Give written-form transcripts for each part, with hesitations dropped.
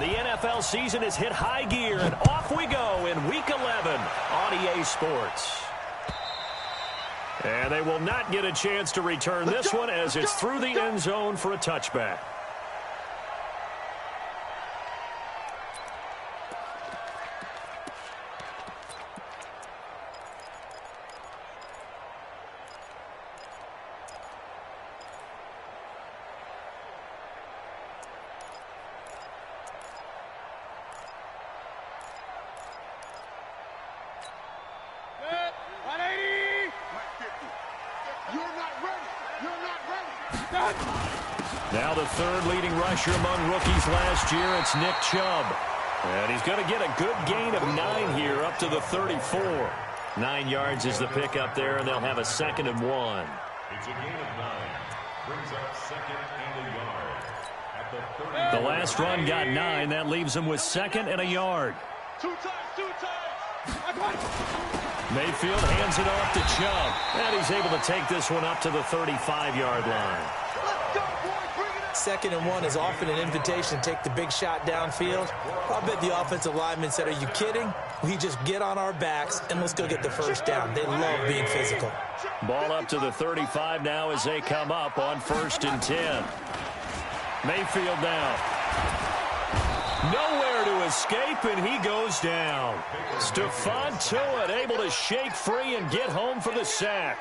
The NFL season has hit high gear, and off we go in Week 11 on EA Sports. And they will not get a chance to return this one as it's through the end zone for a touchback. Now the third leading rusher among rookies last year, it's Nick Chubb. And he's going to get a good gain of 9 here up to the 34. 9 yards is the pickup there, and they'll have a 2nd and 1. It's a gain of 9. Brings up 2nd and a yard. At the 30. The last run got 9. That leaves him with 2nd and a yard. Two times. Mayfield hands it off to Chubb. And he's able to take this one up to the 35-yard line. 2nd and 1 is often an invitation to take the big shot downfield. I bet the offensive lineman said, are you kidding? We just get on our backs and let's go get the first down. They love being physical. Ball up to the 35 now as they come up on 1st and 10. Mayfield now. Nowhere to escape, and he goes down. Stephon Tuitt able to shake free and get home for the sack.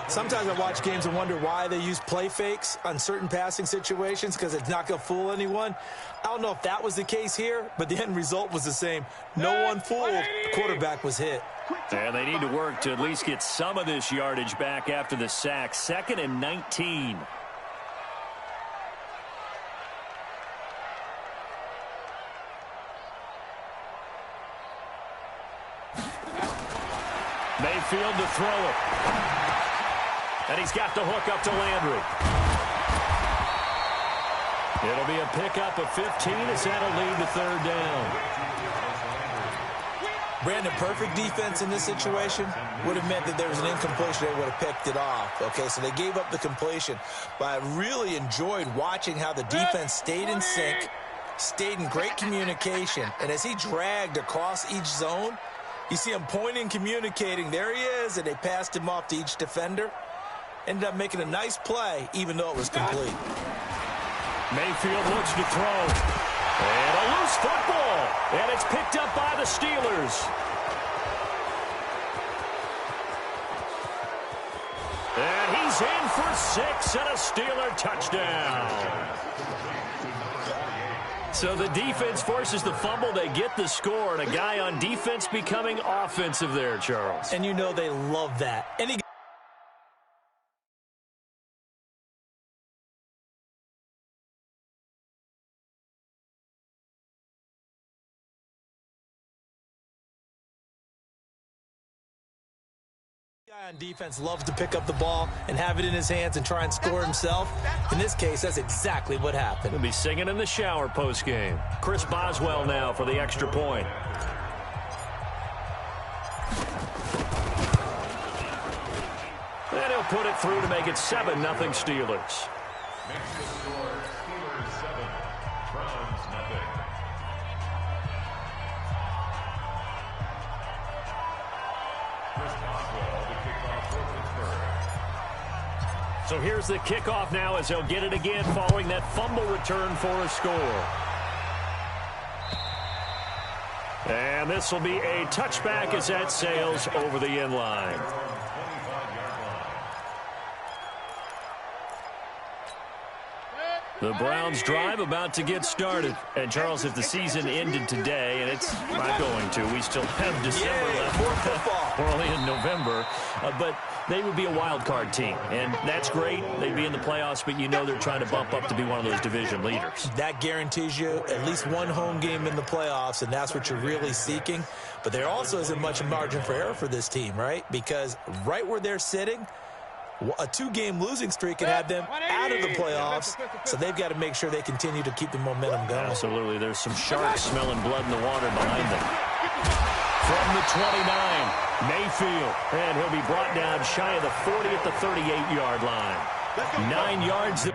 Sometimes I watch games and wonder why they use play fakes on certain passing situations, because it's not going to fool anyone. I don't know if that was the case here, but the end result was the same. No one fooled. The quarterback was hit. And they need to work to at least get some of this yardage back after the sack. 2nd and 19. Mayfield to throw it. And he's got the hook up to Landry. It'll be a pickup of 15 as that'll lead to 3rd down. Brandon, perfect defense in this situation would have meant that there was an incompletion. They would have picked it off. Okay, so they gave up the completion. But I really enjoyed watching how the defense stayed in sync, stayed in great communication. And as he dragged across each zone, you see him pointing, communicating. There he is, and they passed him off to each defender. Ended up making a nice play, even though it was complete. Mayfield looks to throw. And a loose football. And it's picked up by the Steelers. And he's in for 6 and a Steeler touchdown. So the defense forces the fumble. They get the score. And a guy on defense becoming offensive there, Charles. And you know they love that. On defense loves to pick up the ball and have it in his hands and try and score himself. In this case, that's exactly what happened. He'll be singing in the shower postgame. Chris Boswell now for the extra point. And he'll put it through to make it 7-0 Steelers. Makes the score Steelers 7, Browns nothing. So here's the kickoff now as they'll get it again following that fumble return for a score. And this will be a touchback as that sails over the end line. The Browns drive about to get started. And, Charles, if the season ended today, and it's not going to, we still have December left. More football. We're only in November. But they would be a wild card team. And that's great. They'd be in the playoffs, but you know they're trying to bump up to be one of those division leaders. That guarantees you at least one home game in the playoffs, and that's what you're really seeking. But there also isn't much margin for error for this team, right? Because right where they're sitting, a 2-game losing streak can have them out of the playoffs, so they've got to make sure they continue to keep the momentum going. Absolutely. There's some sharks smelling blood in the water behind them. From the 29, Mayfield, and he'll be brought down shy of the 40 at the 38-yard line. 9 yards.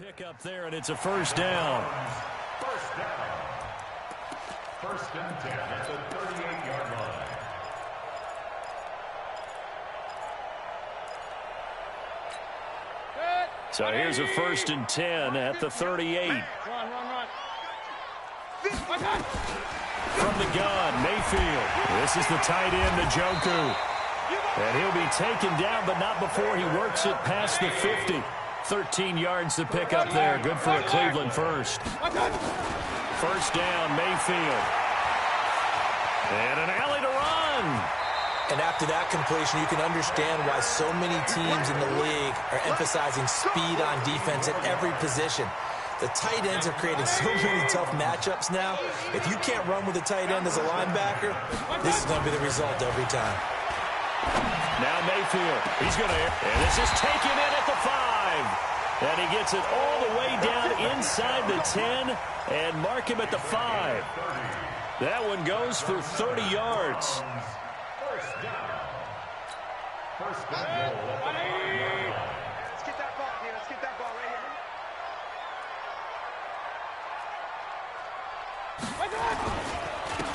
Pick up there, and it's a first down. First down. First and 10 at the 38-yard line. So here's a first and 10 at the 38. Run. From the gun, Mayfield. This is the tight end, Njoku. And he'll be taken down, but not before he works it past the 50. 13 yards to pick up there. Good for a Cleveland first. First down, Mayfield. And an alley to run. And after that completion, you can understand why so many teams in the league are emphasizing speed on defense at every position. The tight ends are creating so many tough matchups now. If you can't run with a tight end as a linebacker, this is going to be the result every time. Now Mayfield, he's going to, and this is taken in at the 5. And he gets it all the way down inside the 10 and mark him at the 5. That one goes for 30 yards. First down. First and goal. Let's get that ball here. Let's get that ball right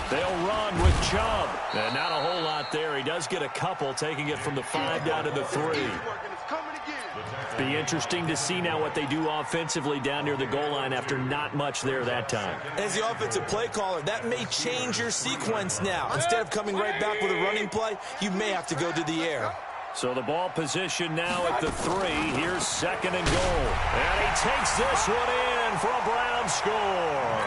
here. They'll run with Chubb. And not a whole lot there. He does get a couple, taking it from the 5 down to the 3. Be interesting to see now what they do offensively down near the goal line after not much there that time. As the offensive play caller, that may change your sequence now. Instead of coming right back with a running play, you may have to go to the air. So the ball position now at the 3. Here's second and goal. And he takes this one in for a Brown score.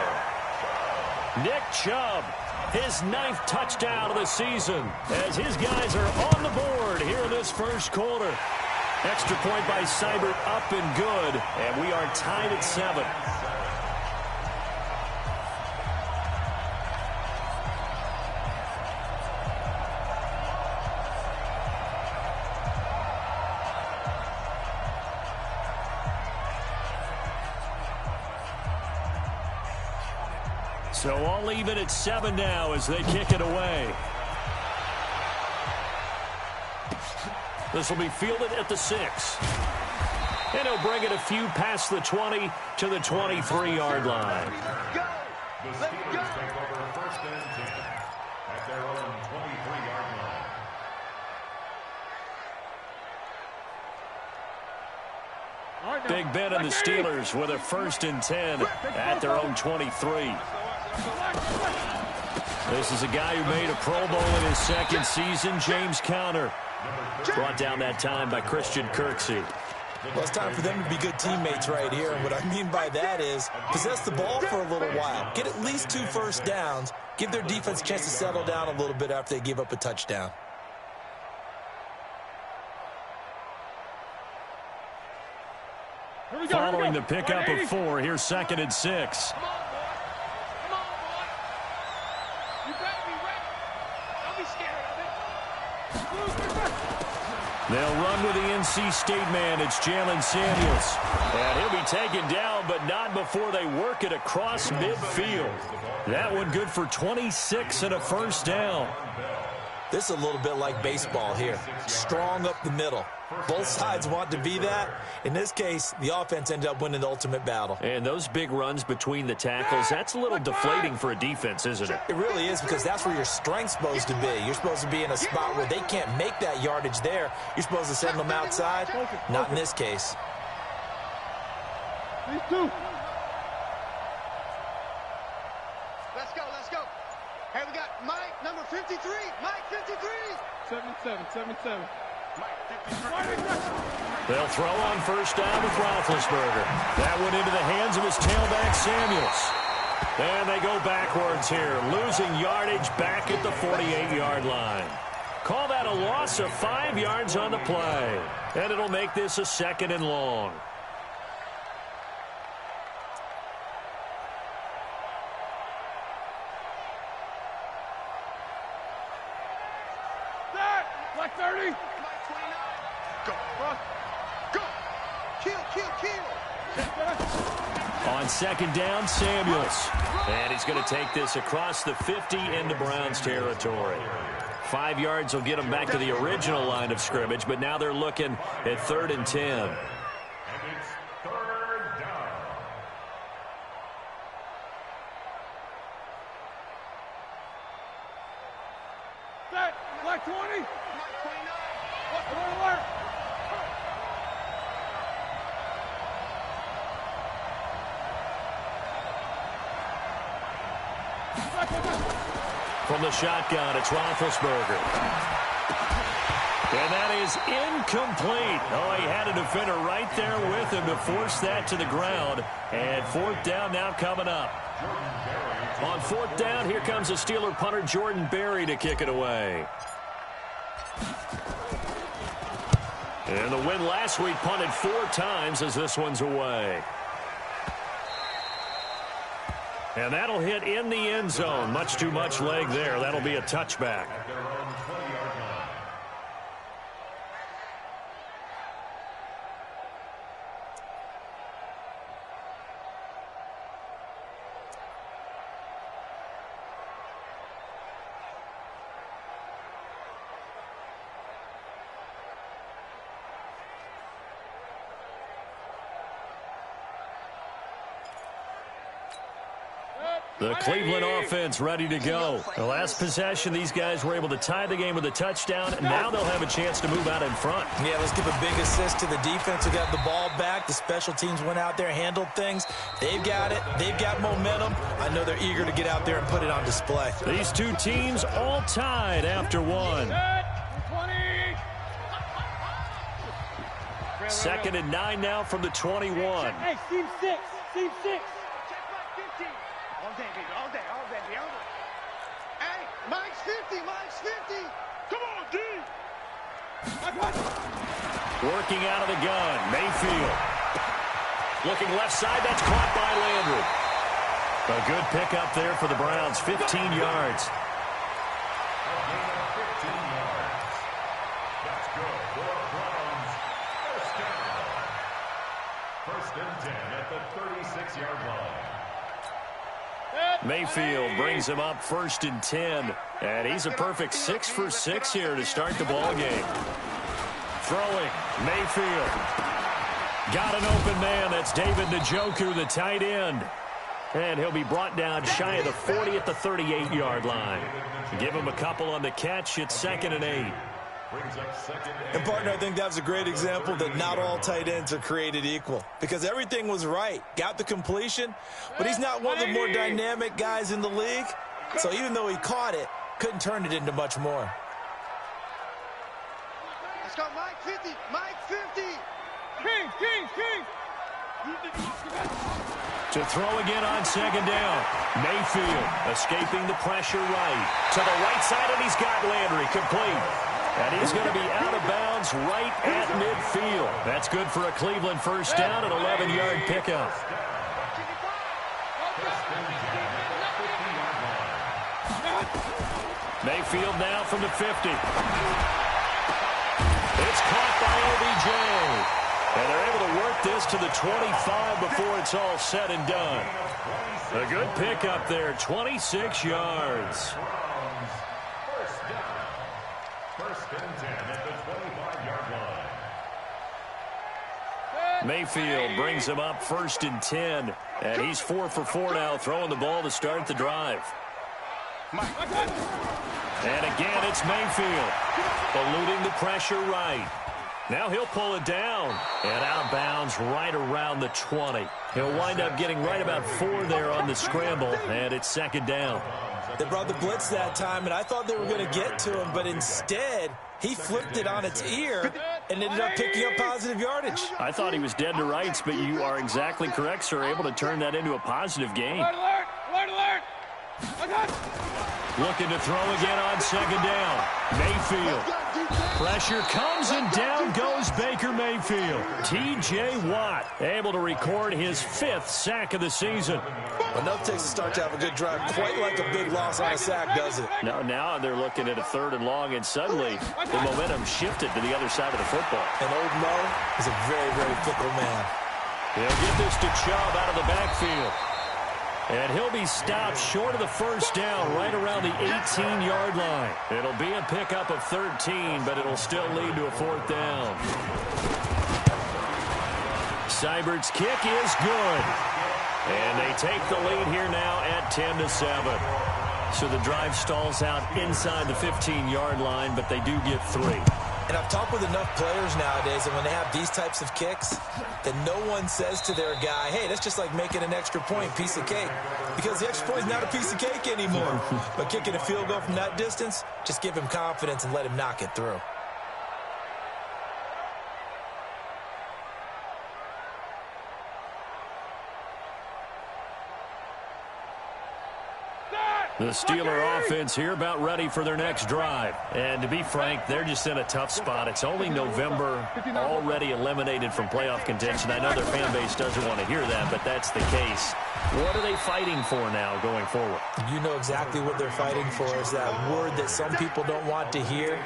Nick Chubb, his 9th touchdown of the season, as his guys are on the board here in this first quarter. Extra point by Seibert, up and good, and we are tied at 7. So all even at 7 now as they kick it away. This will be fielded at the 6. And he'll bring it a few past the 20 to the 23-yard line. The Steelers take over first and 10 at their own 23-yard line. Big Ben and the Steelers with a first and 10 at their own 23. This is a guy who made a Pro Bowl in his second season, James Conner. Brought down that time by Christian Kirksey. Well, it's time for them to be good teammates right here. And what I mean by that is possess the ball for a little while. Get at least 2 first downs. Give their defense a chance to settle down a little bit after they give up a touchdown. Following the pickup of 4, here's second and 6. They'll run with the NC State man. It's Jalen Samuels. And he'll be taken down, but not before they work it across midfield. That one good for 26 and a first down. This is a little bit like baseball here. Strong up the middle. Both sides want to be that. In this case, the offense ended up winning the ultimate battle. And those big runs between the tackles, that's a little deflating for a defense, isn't it? It really is, because that's where your strength's supposed to be. You're supposed to be in a spot where they can't make that yardage there. You're supposed to send them outside. Not in this case. These two. Let's go, let's go. Hey, we got Mike, number 53. Mike, 53. 77. They'll throw on first down with Roethlisberger. That went into the hands of his tailback, Samuels. And they go backwards here, losing yardage back at the 48-yard line. Call that a loss of 5 yards on the play. And it'll make this a second and long. Like 30. Go. Go. Kill. On second down, Samuels. And he's going to take this across the 50 into Browns territory. 5 yards will get him back to the original line of scrimmage, but now they're looking at 3rd and 10. And it's 3rd down. Set. Black 20. Black 29. Alert. From the shotgun, it's Roethlisberger. And that is incomplete. Oh, he had a defender right there with him to force that to the ground. And fourth down now coming up. On fourth down, here comes the Steeler punter Jordan Berry to kick it away. And the win last week punted 4 times as this one's away. And that'll hit in the end zone. Much too much leg there. That'll be a touchback. The Cleveland offense ready to go. The last possession, these guys were able to tie the game with a touchdown, and now they'll have a chance to move out in front. Yeah, let's give a big assist to the defense who got the ball back. The special teams went out there, handled things. They've got it. They've got momentum. I know they're eager to get out there and put it on display. These two teams all tied after one. 2nd and 9 now from the 21. Hey, team 6. Team 6. All day, baby. All day, baby. Hey, Mike's 50. Mike's 50. Come on, D. Working out of the gun, Mayfield. Looking left side, that's caught by Landry. A good pickup there for the Browns, 15 yards. A gain of 15 yards. That's good for the Browns. First down. 1st and 10 at the 36-yard line. Mayfield brings him up 1st and 10. And he's a perfect 6 for 6 here to start the ball game. Throwing, Mayfield. Got an open man. That's David Njoku, the tight end. And he'll be brought down shy of the 40 at the 38-yard line. Give him a couple on the catch. It's 2nd and 8. And, partner, I think that's a great example that not all tight ends are created equal. Because everything was right. Got the completion, but he's not one of the more dynamic guys in the league. So even though he caught it, couldn't turn it into much more. Let's go, Mike 50. Mike 50. King. To throw again on 2nd down. Mayfield escaping the pressure right. To the right side, and he's got Landry complete. And he's going to be out of bounds right at midfield. That's good for a Cleveland first down, an 11-yard pickup. Mayfield now from the 50. It's caught by OBJ. And they're able to work this to the 25 before it's all said and done. A good pickup there, 26 yards. Mayfield brings him up 1st and 10. And he's 4 for 4 now, throwing the ball to start the drive. And again, it's Mayfield. Eluding the pressure right. Now he'll pull it down. And out of bounds right around the 20. He'll wind up getting right about 4 there on the scramble. And it's 2nd down. They brought the blitz that time, and I thought they were going to get to him. But instead, he flipped it on its ear and ended up picking up positive yardage. I thought he was dead to rights, but you are exactly correct, sir. Able to turn that into a positive gain. Alert! Looking to throw again on 2nd down. Mayfield. Pressure comes, and down goes Baker Mayfield. T.J. Watt able to record his 5th sack of the season. Enough takes a start to have a good drive. Quite like a big loss on a sack, does it? Now they're looking at a 3rd and long, and suddenly the momentum shifted to the other side of the football. And old Mo is a very, very fickle man. He'll get this to Chubb out of the backfield. And he'll be stopped short of the first down right around the 18-yard line. It'll be a pickup of 13, but it'll still lead to a 4th down. Seibert's kick is good. And they take the lead here now at 10-7. So the drive stalls out inside the 15-yard line, but they do get 3. And I've talked with enough players nowadays, and when they have these types of kicks, that no one says to their guy, hey, that's just like making an extra point, piece of cake. Because the extra point is not a piece of cake anymore. But kicking a field goal from that distance, just give him confidence and let him knock it through. The Steeler offense here about ready for their next drive. And to be frank, they're just in a tough spot. It's only November, already eliminated from playoff contention. I know their fan base doesn't want to hear that, but that's the case. What are they fighting for now going forward? You know exactly what they're fighting for is that word that some people don't want to hear,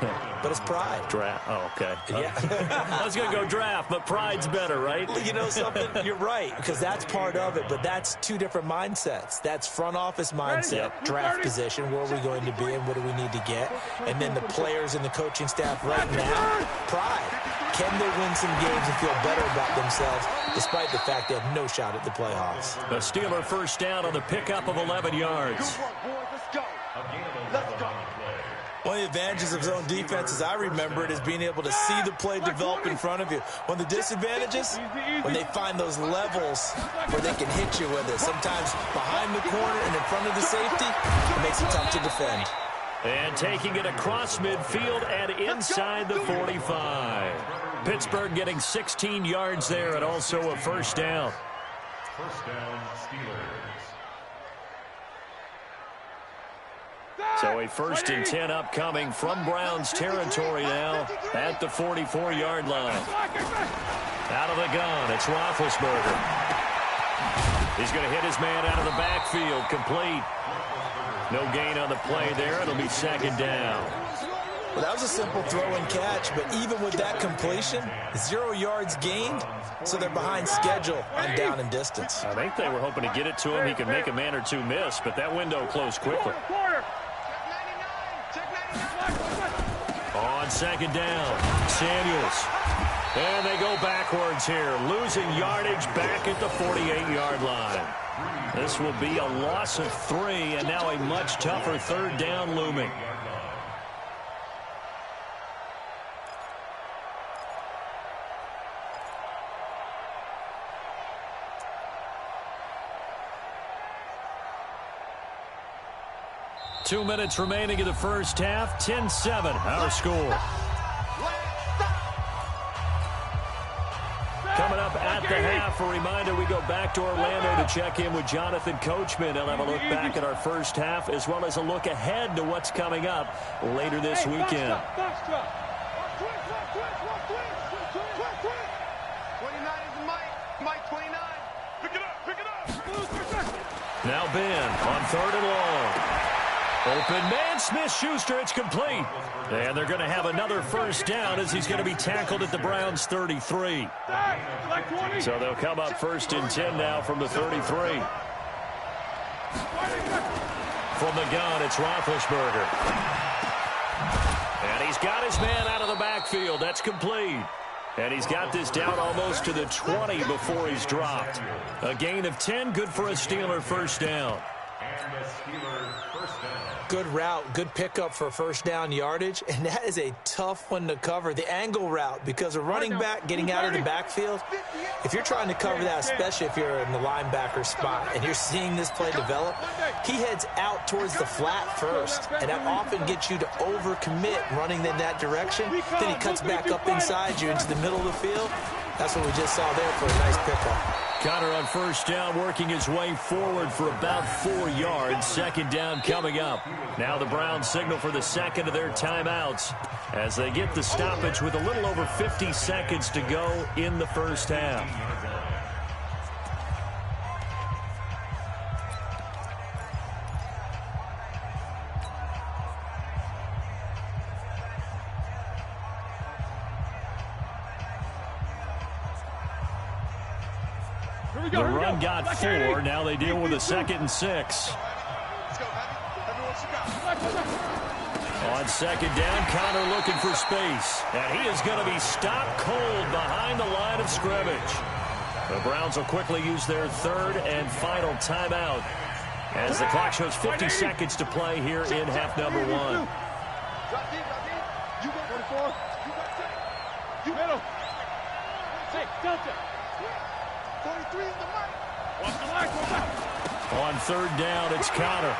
but it's pride. Draft. Oh, okay. Yeah. I was going to go draft, but pride's better, right? You know something? You're right, because that's part of it, but that's two different mindsets. That's front office mindset, draft position, where are we going to be and what do we need to get? And then the players and the coaching staff right now, pride. Can they win some games and feel better about themselves despite the fact they have no shot at the playoffs? The Steeler first down on the pickup of 11 yards. One of the advantages of zone defense, as I remember it, is being able to see the play develop in front of you. One of the disadvantages, when they find those levels where they can hit you with it. Sometimes behind the corner and in front of the safety, it makes it tough to defend. And taking it across midfield and inside the 45. Pittsburgh getting 16 yards there and also a first down. First down, Steelers. So a 1st and 10 upcoming from Browns territory now at the 44-yard line. Out of the gun, it's Roethlisberger. He's going to hit his man out of the backfield, complete. No gain on the play there. It'll be 2nd down. Well, that was a simple throw and catch, but even with that completion, 0 yards gained, so they're behind schedule on down and distance. I think they were hoping to get it to him. He could make a man or two miss, but that window closed quickly. On 2nd down, Samuels. And they go backwards here, losing yardage back at the 48-yard line. This will be a loss of 3, and now a much tougher 3rd down looming. Two minutes remaining in the first half. 10-7, our score. Coming up at the half, a reminder, we go back to Orlando to check in with Jonathan Coachman. He'll have a look back at our first half as well as a look ahead to what's coming up later this weekend. 29 is Mike 29. Pick it up. Now Ben on 3rd and long. Open man, Smith-Schuster, it's complete. And they're going to have another first down as he's going to be tackled at the Browns' 33. So they'll come up 1st and 10 now from the 33. From the gun, it's Roethlisberger. And he's got his man out of the backfield. That's complete. And he's got this down almost to the 20 before he's dropped. A gain of 10, good for a Steeler first down. And the Steelers first down. Good route, good pickup for 1st down yardage, and that is a tough one to cover. The angle route, because a running back getting out of the backfield, if you're trying to cover that, especially if you're in the linebacker spot and you're seeing this play develop, he heads out towards the flat first, and that often gets you to overcommit running in that direction. Then he cuts back up inside you into the middle of the field. That's what we just saw there for a nice pickup. Connor on first down, working his way forward for about 4 yards. 2nd down coming up. Now the Browns signal for the second of their timeouts as they get the stoppage with a little over 50 seconds to go in the first half. The run got 4. Now they deal with a 2nd and 6. On 2nd down, Connor looking for space. And he is going to be stopped cold behind the line of scrimmage. The Browns will quickly use their 3rd and final timeout. As the clock shows 50 seconds to play here in half number 1. Drop deep. You got 44. You got 10. You middle. Hey, Delta. 43 is the mark. Watch the line. On third down, it's Connor.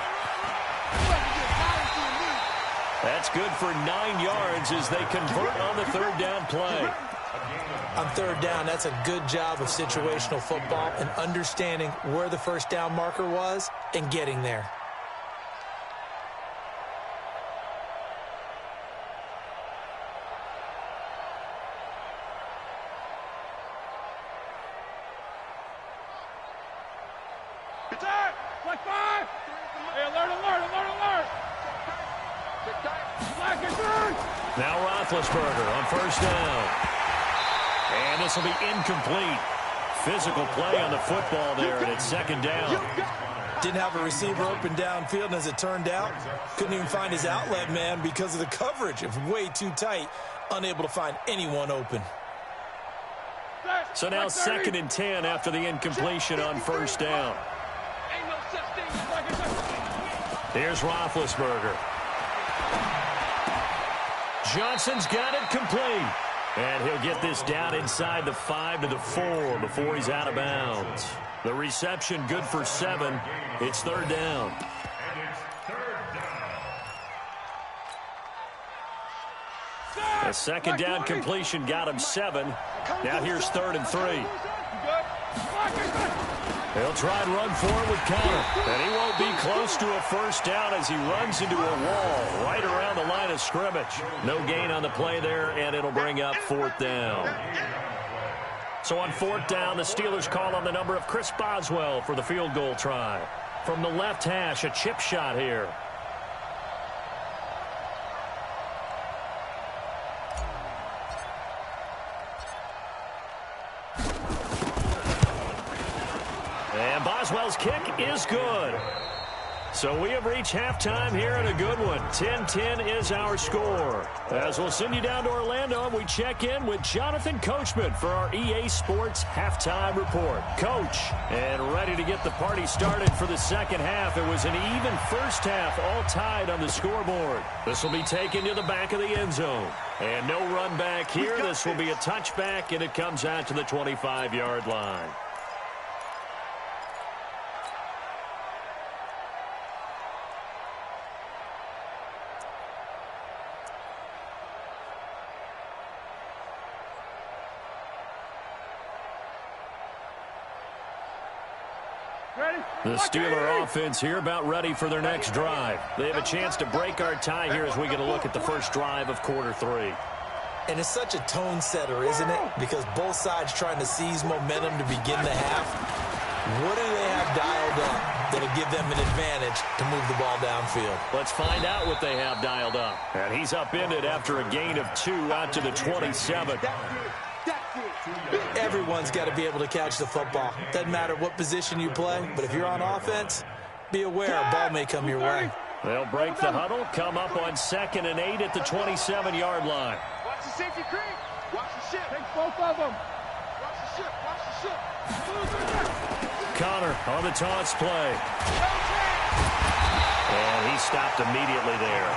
That's good for 9 yards as they convert on the third down play. On third down, that's a good job of situational football and understanding where the first down marker was and getting there. Attack! Like 5! Hey, alert! Now Roethlisberger on first down. And this will be incomplete. Physical play on the football there, and it's second down. Didn't have a receiver open downfield, and as it turned out, couldn't even find his outlet man because of the coverage. It was way too tight, unable to find anyone open. So now second and 10 after the incompletion on first down. Here's Roethlisberger. Johnson's got it complete. And he'll get this down inside the 5 to the 4 before he's out of bounds. The reception good for 7. It's third down. A second down completion got him 7. Now here's third and 3. He'll try and run forward with Connor. And he won't be close to a first down as he runs into a wall right around the line of scrimmage. No gain on the play there, and it'll bring up fourth down. So on fourth down, the Steelers call on the number of Chris Boswell for the field goal try. From the left hash, a chip shot here. And Boswell's kick is good. So we have reached halftime here in a good one. 10-10 is our score. As we'll send you down to Orlando, and we check in with Jonathan Coachman for our EA Sports Halftime Report. Coach, and ready to get the party started for the second half. It was an even first half, all tied on the scoreboard. This will be taken to the back of the end zone. And no run back here. This will be a touchback, and it comes out to the 25-yard line. The Steeler offense here about ready for their next drive. They have a chance to break our tie here as we get a look at the first drive of quarter 3. And it's such a tone setter, isn't it? Because both sides trying to seize momentum to begin the half. What do they have dialed up that'll give them an advantage to move the ball downfield? Let's find out what they have dialed up. And he's upended after a gain of 2 out to the 27. Everyone's got to be able to catch the football. Doesn't matter what position you play, but if you're on offense, be aware a ball may come your way. They'll break the huddle, come up on 2nd and 8 at the 27-yard line. Watch the safety creep. Watch the ship. Take both of them. Watch the ship. Watch the ship. Connor on the taunts play. And he stopped immediately there.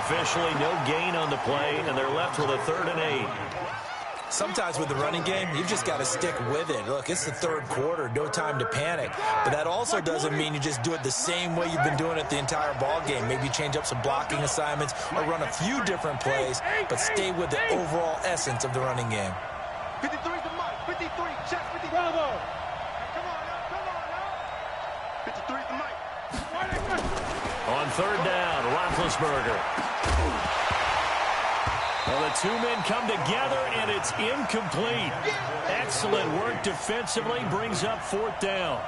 Officially no gain on the play, and they're left with a 3rd and 8. Sometimes with the running game, you've just got to stick with it. Look, it's the third quarter, no time to panic. But that also doesn't mean you just do it the same way you've been doing it the entire ball game. Maybe change up some blocking assignments or run a few different plays, but stay with the overall essence of the running game. 53 to Mike. 53. Check 53. Bravo. Come on now. 53 to Mike. On third down, Roethlisberger. Well, the two men come together, and it's incomplete. Excellent work defensively, brings up fourth down.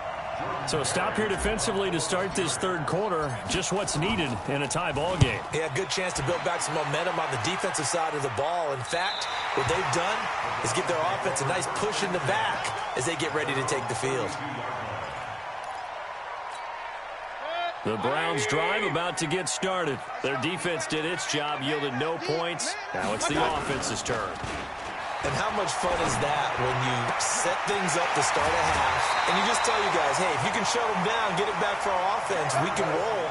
So a stop here defensively to start this third quarter. Just what's needed in a tie ball game. Yeah, good chance to build back some momentum on the defensive side of the ball. In fact, what they've done is give their offense a nice push in the back as they get ready to take the field. The Browns drive about to get started. Their defense did its job, yielded no points. Now it's the offense's turn. And how much fun is that when you set things up to start a half, and you just tell you guys, hey, if you can shut them down, get it back for our offense, we can roll.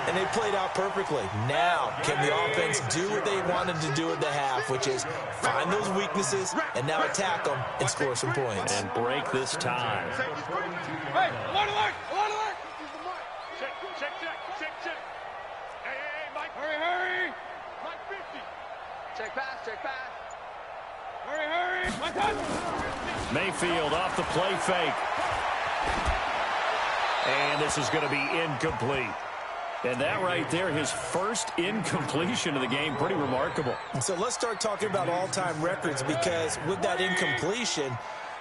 And they played out perfectly. Now, can the offense do what they wanted to do at the half, which is find those weaknesses and now attack them and score some points. And break this tie. Hey, alert, alert, alert, alert. Check, check, check, check, check. Hey, Mike. Hurry, hurry. Mike 50. Check pass, check pass. Hurry, hurry. Mike touch. Mayfield off the play fake. And this is going to be incomplete. And that right there, his first incompletion of the game, pretty remarkable. So let's start talking about all-time records, because with that incompletion,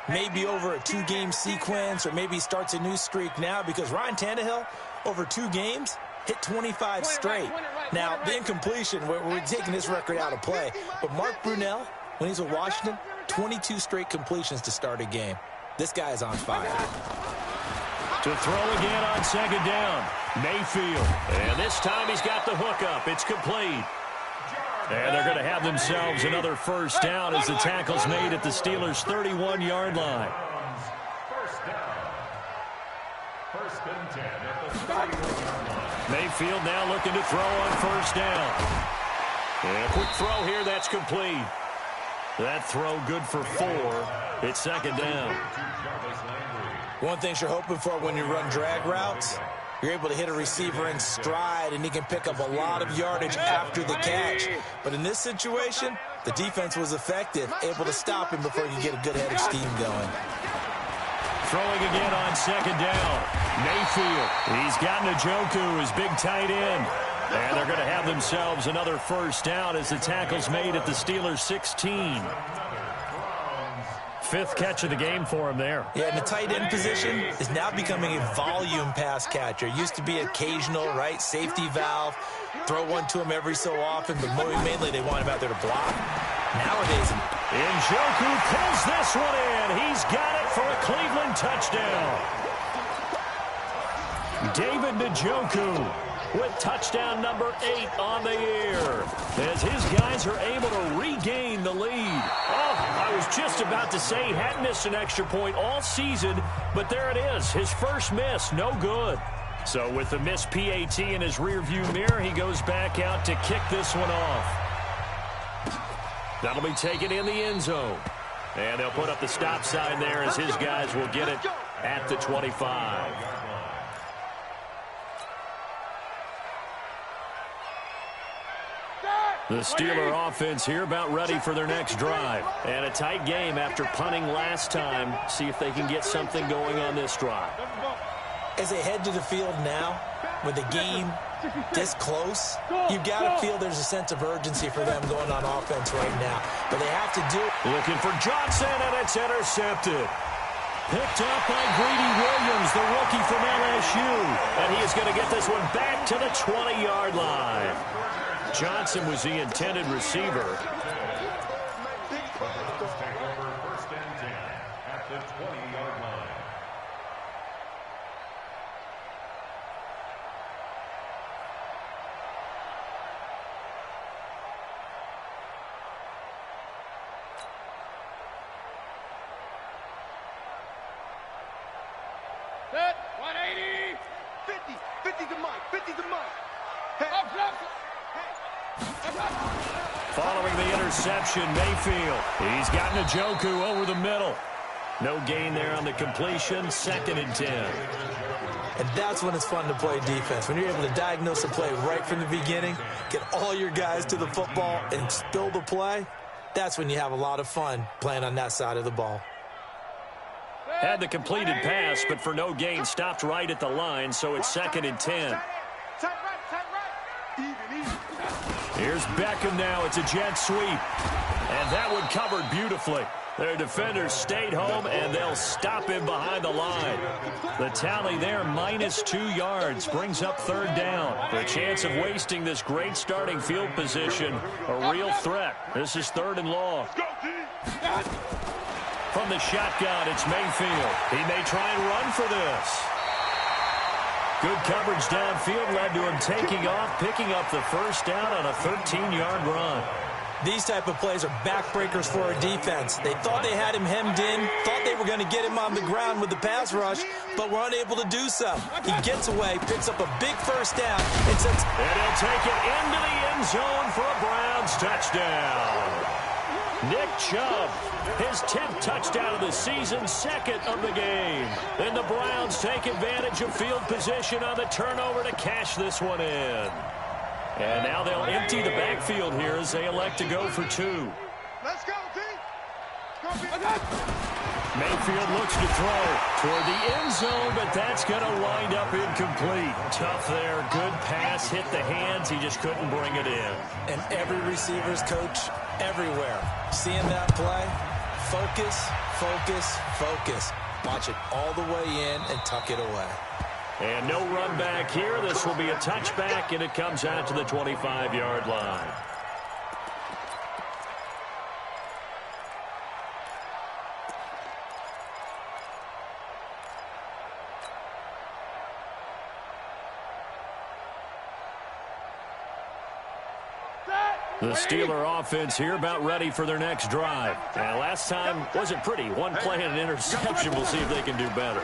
maybe over a 2-game sequence, or maybe starts a new streak now, because Ryan Tannehill, over 2 games, hit 25 straight. Now, the incompletion, we're taking this record out of play, but Mark Brunell, when he's with Washington, 22 straight completions to start a game. This guy is on fire. To throw again on second down, Mayfield. And this time he's got the hook up. It's complete. And they're going to have themselves another first down as the tackle's made at the Steelers' 31-yard line. First and 10 at the 31-yard line. Mayfield now looking to throw on first down. And a quick throw here, that's complete. That throw good for 4. It's second down. One thing you're hoping for when you run drag routes, you're able to hit a receiver in stride, and he can pick up a lot of yardage after the catch. But in this situation, the defense was effective, able to stop him before you get a good head of steam going. Throwing again on second down. Mayfield. He's got Njoku, his big tight end. And they're going to have themselves another first down as the tackle's made at the Steelers' 16. 5th catch of the game for him there. Yeah, and the tight end position is now becoming a volume pass catcher. Used to be occasional, right, safety valve, throw one to him every so often, but mainly they want him out there to block. Nowadays, Njoku pulls this one in. He's got it for a Cleveland touchdown. David Njoku with touchdown number 8 on the year, as his guys are able to regain the lead. Oh, I was just about to say he hadn't missed an extra point all season, but there it is, his first miss, no good. So with the missed PAT in his rearview mirror, he goes back out to kick this one off. That'll be taken in the end zone. And they'll put up the stop sign there as his guys will get it at the 25. The Steeler offense here about ready for their next drive. And a tight game after punting last time. See if they can get something going on this drive. as they head to the field now, with the game this close, you've got to feel there's a sense of urgency for them going on offense right now. But they have to do it. Looking for Johnson, and it's intercepted. Picked up by Greedy Williams, the rookie from LSU. And he is going to get this one back to the 20-yard line. Johnson was the intended receiver. First and 10 at the 20-yard line. Set, 180. 50, 50 to Mike, 50 to Mike. Up, up. Following the interception, Mayfield. He's got Njoku over the middle. No gain there on the completion. 2nd and 10. And that's when it's fun to play defense. When you're able to diagnose a play right from the beginning, get all your guys to the football and spill the play, that's when you have a lot of fun playing on that side of the ball. Had the completed pass, but for no gain, stopped right at the line, so it's 2nd and 10. Tight right. Even, even. Here's Beckham now. It's a jet sweep. And that one covered beautifully. Their defenders stayed home, and they'll stop him behind the line. The tally there, -2 yards, brings up 3rd down. The chance of wasting this great starting field position, a real threat. This is 3rd and long. From the shotgun, it's Mayfield. He may try and run for this. Good coverage downfield led to him taking off, picking up the 1st down on a 13-yard run. These type of plays are backbreakers for our defense. They thought they had him hemmed in, thought they were going to get him on the ground with the pass rush, but were unable to do so. He gets away, picks up a big first down, and sends... And he'll take it into the end zone for a Browns touchdown. Nick Chubb, his 10th touchdown of the season, second of the game. And the Browns take advantage of field position on the turnover to cash this one in. And now they'll empty the backfield here as they elect to go for 2. Let's go, D. Mayfield looks to throw toward the end zone, but that's going to wind up incomplete. Tough there. Good pass. Hit the hands. He just couldn't bring it in. And every receiver's coach everywhere. Seeing that play, focus, focus, focus. Watch it all the way in and tuck it away. And no run back here. This will be a touchback, and it comes out to the 25-yard line. The Steeler offense here about ready for their next drive. And last time wasn't pretty. One play and an interception. We'll see if they can do better.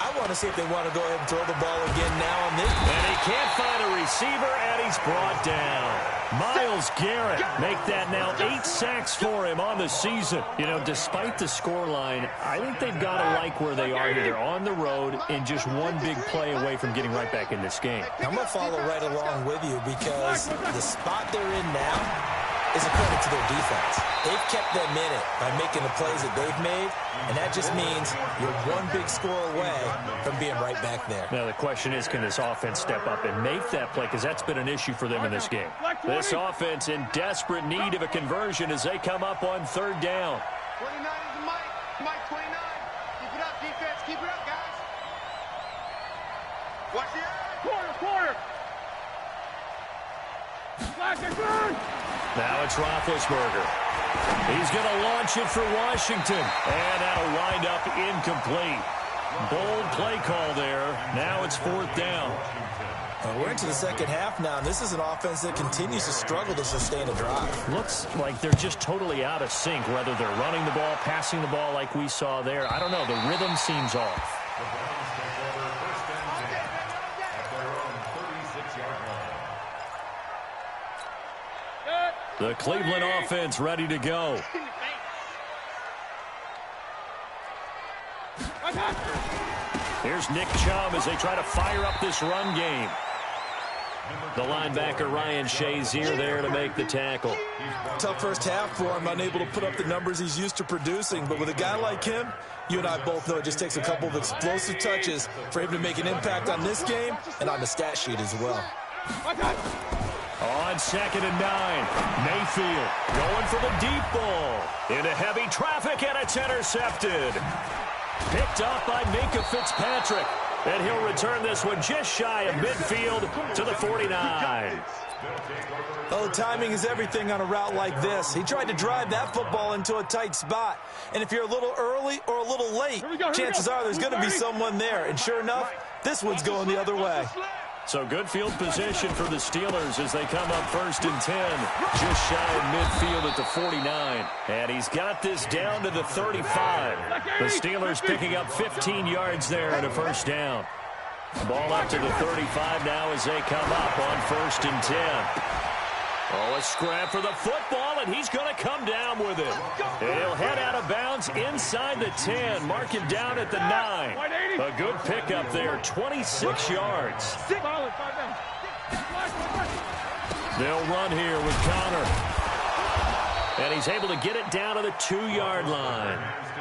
I want to see if they want to go ahead and throw the ball again now on this. And he can't find a receiver, and he's brought down. Myles Garrett make that now 8 sacks for him on the season. You know, despite the scoreline, I think they've got to like where they are here. They're on the road and just one big play away from getting right back in this game. I'm going to follow right along with you because the spot they're in now is a credit to their defense. They've kept them in it by making the plays that they've made, and that just means you're one big score away from being right back there. Now, the question is, can this offense step up and make that play? Because that's been an issue for them in this game. This offense in desperate need of a conversion as they come up on 3rd down. 29 is the Mike. Mike 29. Keep it up, defense. Keep it up, guys. Watch the eye. Quarter. Now it's Roethlisberger. He's going to launch it for Washington. And that'll wind up incomplete. Bold play call there. Now it's 4th down. We're into the second half now, and this is an offense that continues to struggle to sustain a drive. Looks like they're just totally out of sync, whether they're running the ball, passing the ball like we saw there. I don't know. The rhythm seems off. The Browns take over 1st and 10 at their own 36-yard line. The Cleveland offense ready to go. Here's Nick Chubb as they try to fire up this run game. The linebacker Ryan Shazier there to make the tackle. Tough first half for him, unable to put up the numbers he's used to producing. But with a guy like him, you and I both know it just takes a couple of explosive touches for him to make an impact on this game and on the stat sheet as well. On 2nd and 9, Mayfield going for the deep ball. Into heavy traffic, and it's intercepted. Picked up by Minkah Fitzpatrick. And he'll return this one just shy of midfield to the 49. Oh, timing is everything on a route like this. He tried to drive that football into a tight spot. And if you're a little early or a little late, chances are there's going to be someone there. And sure enough, this one's going the other way. So good field position for the Steelers as they come up 1st and 10. Just shy of midfield at the 49. And he's got this down to the 35. The Steelers picking up 15 yards there and a 1st down. Ball up to the 35 now as they come up on 1st and 10. Oh, a scrap for the football, and he's going to come down with it. He'll head out of bounds inside the 10. Mark him down at the 9. A good pickup there, 26 yards. They'll run here with Connor. And he's able to get it down to the 2-yard line.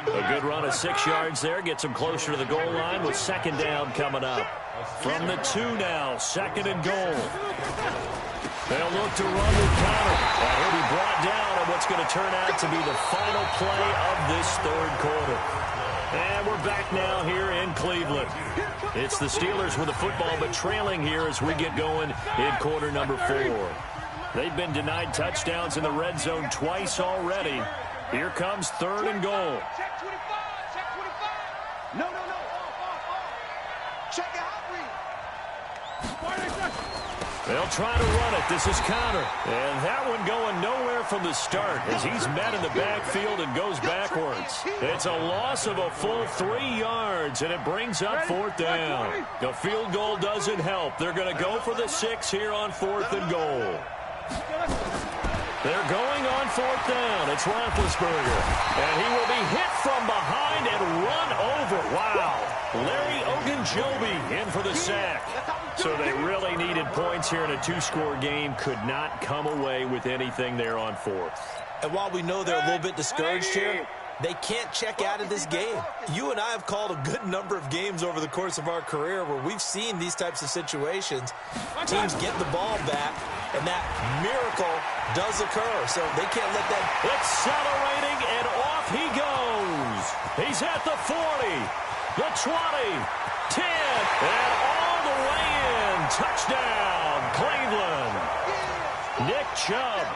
A good run of 6 yards there. Gets him closer to the goal line with 2nd down coming up. From the 2 now, 2nd and goal. They'll look to run with Connor. And he'll be brought down on what's going to turn out to be the final play of this 3rd quarter. And we're back now here in Cleveland. It's the Steelers with the football, but trailing here as we get going in quarter number 4. They've been denied touchdowns in the red zone twice already. Here comes 3rd and goal. Check 25. Check 25. No. Off. Check it out, read. They'll try to run it. This is Connor. And that one going nowhere from the start as he's met in the backfield and goes backwards. It's a loss of a full 3 yards, and it brings up 4th down. The field goal doesn't help. They're going to go for the 6 here on 4th and goal. They're going on 4th down. It's Roethlisberger. And he will be hit from behind and run over. Wow. Larry Ogunjobi in for the sack. So they really needed points here in a 2-score game. Could not come away with anything there on 4th. And while we know they're a little bit discouraged here, they can't check out of this game. You and I have called a good number of games over the course of our career where we've seen these types of situations. Teams get the ball back, and that miracle does occur. So they can't let that. Accelerating, and off he goes. He's at the 40, the 20, 10, and all the way in. Touchdown, Cleveland. Nick Chubb,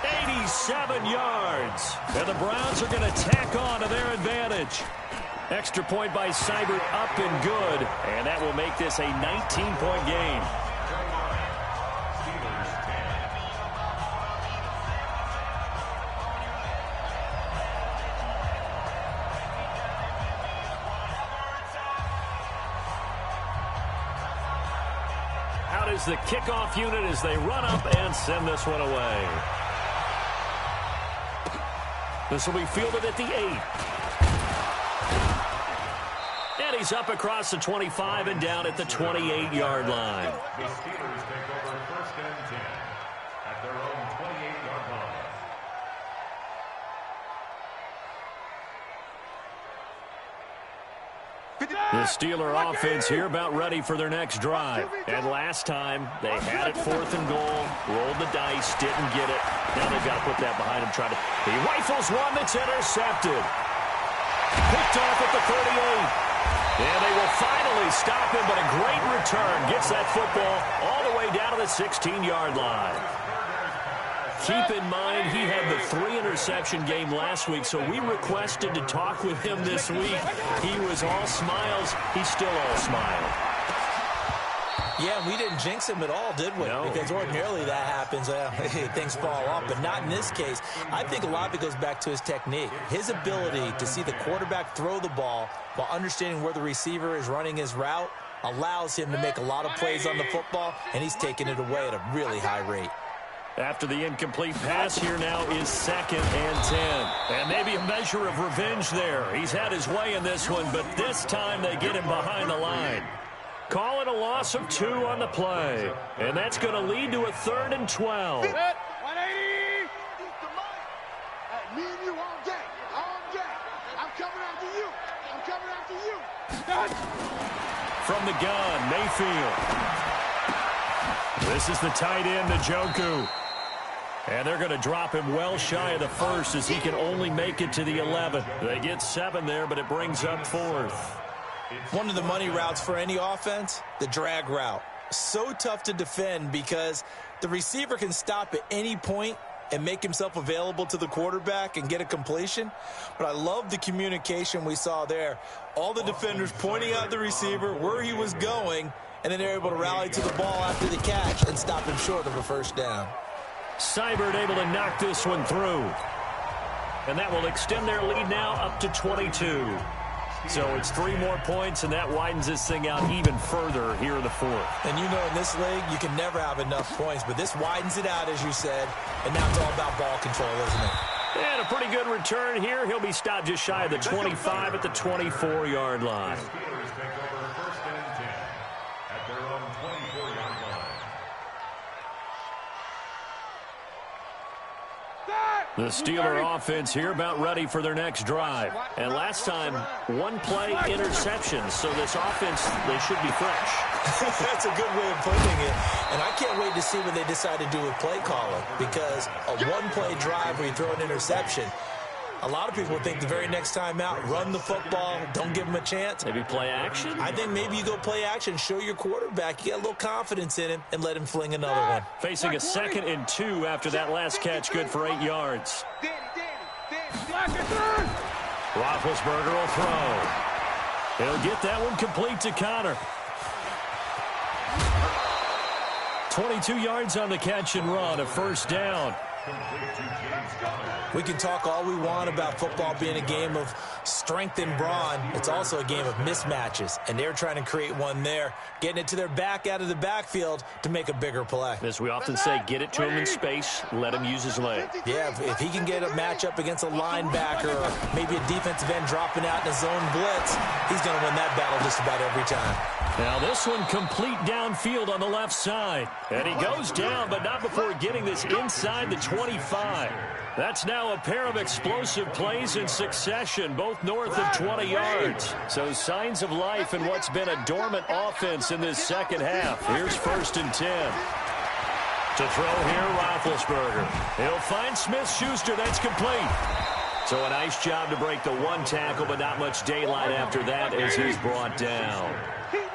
87 yards. And the Browns are going to tack on to their advantage. Extra point by Seibert up and good. And that will make this a 19-point game. Out is the kickoff unit as they run up and send this one away. This will be fielded at the 8. And he's up across the 25 and down at the 28-yard line. The Steelers take over 1st and 10 at their own 28-yard line. The Steeler offense here about ready for their next drive. And last time, they had it 4th and goal, rolled the dice, didn't get it. Now they've got to put that behind him. He rifles one that's intercepted. Picked off at the 38. And they will finally stop him, but a great return. Gets that football all the way down to the 16-yard line. Keep in mind, he had the 3-interception game last week, so we requested to talk with him this week. He was all smiles. He's still all smile. Yeah, we didn't jinx him at all, did we? No. Because ordinarily that happens. Things fall off, but not in this case. I think a lot of it goes back to his technique. His ability to see the quarterback throw the ball while understanding where the receiver is running his route allows him to make a lot of plays on the football, and he's taking it away at a really high rate. After the incomplete pass, here now is 2nd and 10. And maybe a measure of revenge there. He's had his way in this one, but this time they get him behind the line. Call it a loss of 2 on the play. And that's going to lead to a 3rd and 12. 180. Me and you all day. All day. I'm coming after you. I'm coming after you. From the gun, Mayfield. This is the tight end, Njoku. And they're going to drop him well shy of the 1st as he can only make it to the 11. They get 7 there, but it brings up 4th. One of the money routes for any offense, the drag route. So tough to defend because the receiver can stop at any point and make himself available to the quarterback and get a completion. But I love the communication we saw there. All the defenders pointing out the receiver, where he was going, and then they're able to rally to the ball after the catch and stop him short of a 1st down. Seibert able to knock this one through. And that will extend their lead now up to 22. So it's 3 more points, and that widens this thing out even further here in the 4th. And you know in this league, you can never have enough points, but this widens it out, as you said, and now it's all about ball control, isn't it? And a pretty good return here. He'll be stopped just shy of the 25 at the 24-yard line. The Steelers take over 1st and 10 at their own 24-yard line. The Steeler offense here about ready for their next drive. And last time, 1-play interception. So this offense, they should be fresh. That's a good way of putting it. And I can't wait to see what they decide to do with play calling, because a 1-play drive where you throw an interception, a lot of people think the very next time out, run the football, don't give them a chance. Maybe play action? I think maybe you go play action, show your quarterback, you get a little confidence in him, and let him fling another one. Facing a 2nd and 2 after that last catch, good for 8 yards. Roethlisberger will throw. He'll get that one complete to Connor. 22 yards on the catch and run, a first down. We can talk all we want about football being a game of strength and brawn. It's also a game of mismatches, and they're trying to create one there, getting it to their back out of the backfield to make a bigger play. As we often say, get it to him in space, let him use his leg. Yeah, if he can get a matchup against a linebacker or maybe a defensive end dropping out in a zone blitz, he's going to win that battle just about every time. Now this one complete downfield on the left side. And he goes down, but not before getting this inside the 25. That's now a pair of explosive plays in succession, both north of 20 yards. So signs of life in what's been a dormant offense in this second half. Here's 1st and 10. To throw here, Roethlisberger. He'll find Smith-Schuster. That's complete. So a nice job to break the one tackle, but not much daylight after that as he's brought down.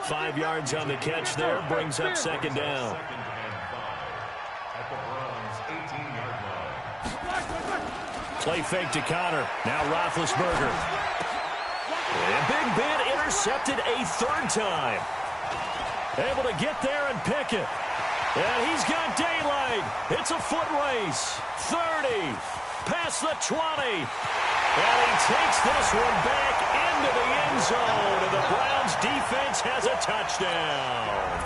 5 yards on the catch there, brings up 2nd down. Play fake to Connor. Now Roethlisberger. And Big Ben intercepted a 3rd time. Able to get there and pick it. And he's got daylight. It's a foot race. 30. Past the 20. And he takes this one back into the end zone. And the Browns defense has a touchdown.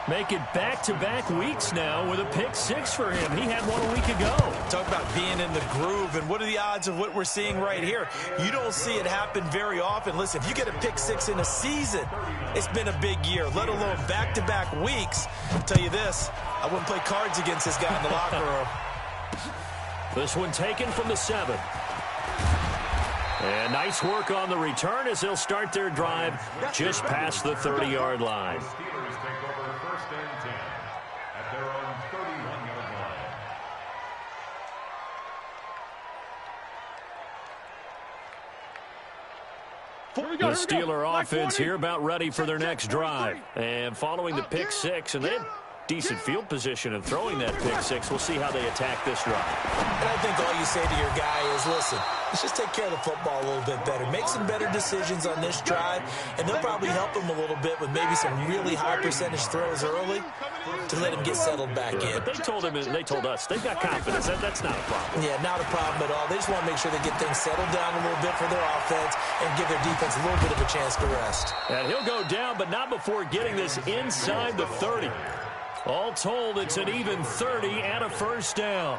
Make it back-to-back weeks now with a pick 6 for him. He had one a week ago. Talk about being in the groove, and what are the odds of what we're seeing right here? You don't see it happen very often. Listen, if you get a pick 6 in a season, it's been a big year, let alone back-to-back weeks. I'll tell you this, I wouldn't play cards against this guy in the locker room. This one taken from the 7. And nice work on the return as they'll start their drive just past the 30-yard line. The Steeler offense here about ready for their next drive. And following the pick 6, and they had decent field position and throwing that pick 6. We'll see how they attack this drive. And I think all you say to your guy is, listen, let's just take care of the football a little bit better. Make some better decisions on this drive, and they'll probably help him a little bit with maybe some really high percentage throws early to let him get settled back in. But they told him, they told us, they've got confidence. That's not a problem. Yeah, not a problem at all. They just want to make sure they get things settled down a little bit for their offense and give their defense a little bit of a chance to rest. And he'll go down, but not before getting this inside the 30. All told, it's an even 30 and a first down.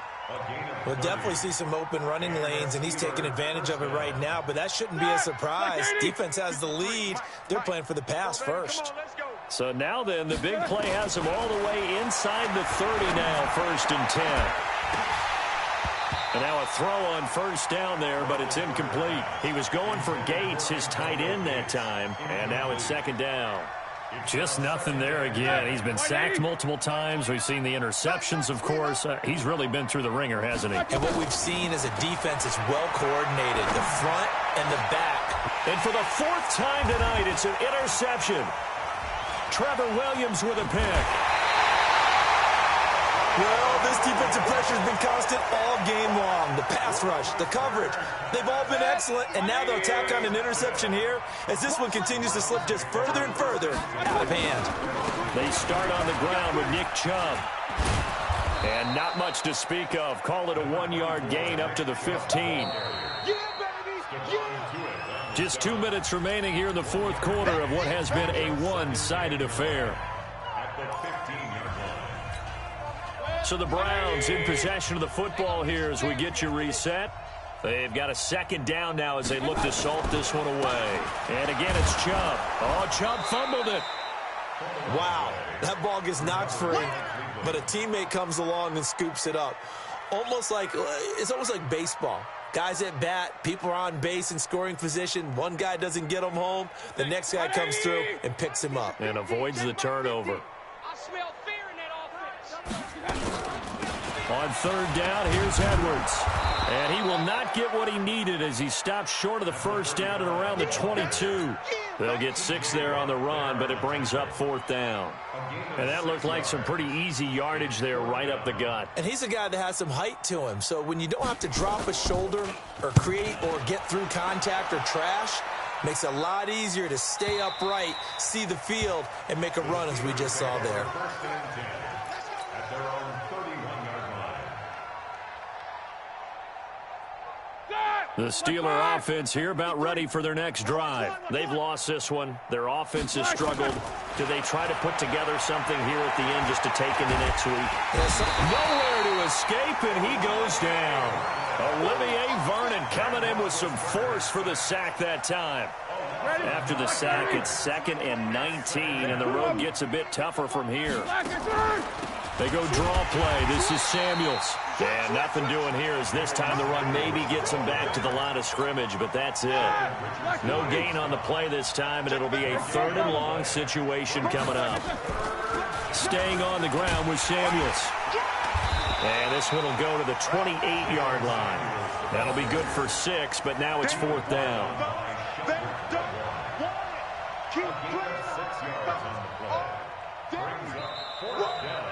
We'll definitely see some open running lanes, and he's taking advantage of it right now, but that shouldn't be a surprise. Defense has the lead. They're playing for the pass first. So now then, the big play has him all the way inside the 30 now, 1st and 10. And now a throw on 1st down there, but it's incomplete. He was going for Gates, his tight end that time, and now it's 2nd down. Just nothing there again. He's been sacked multiple times. We've seen the interceptions, of course. He's really been through the ringer, hasn't he? And what we've seen is a defense that's well coordinated, the front and the back. And for the 4th time tonight, it's an interception. Trevor Williams with a pick. Well, this defensive pressure has been constant all game long. The pass rush, the coverage, they've all been excellent, and now they'll tack on an interception here as this one continues to slip just further and further out of hand. They start on the ground with Nick Chubb. And not much to speak of. Call it a 1-yard gain up to the 15. Just 2 minutes remaining here in the 4th quarter of what has been a one-sided affair. So the Browns in possession of the football here as we get you reset. They've got a 2nd down now as they look to salt this one away. And again, it's Chubb. Oh, Chubb fumbled it. Wow, that ball gets knocked free, but a teammate comes along and scoops it up. It's almost like baseball. Guys at bat, people are on base in scoring position. One guy doesn't get him home. The next guy comes through and picks him up. And avoids the turnover. I smell fear in that offense. On 3rd down, here's Edwards. And he will not get what he needed as he stops short of the 1st down at around the 22. They'll get 6 there on the run, but it brings up 4th down. And that looked like some pretty easy yardage there right up the gut. And he's a guy that has some height to him. So when you don't have to drop a shoulder or create or get through contact or trash, Makes it a lot easier to stay upright, see the field, and make a run as we just saw there. First and 10 at their own 31-yard line. The Steeler offense here about ready for their next drive. They've lost this one. Their offense has struggled. Do they try to put together something here at the end just to take into next week? Nowhere to escape, and he goes down. Olivier Vernon coming in with some force for the sack that time. After the sack, it's 2nd and 19, and the road gets a bit tougher from here. They go draw play. This is Samuels. And nothing doing here as this time the run maybe gets him back to the line of scrimmage, but that's it. No gain on the play this time, and it'll be a 3rd and long situation coming up. Staying on the ground with Samuels. And this one will go to the 28-yard line. That'll be good for 6, but now it's 4th down. They don't want it. Keep playing. 6 yards on the play. Brings up 4th down.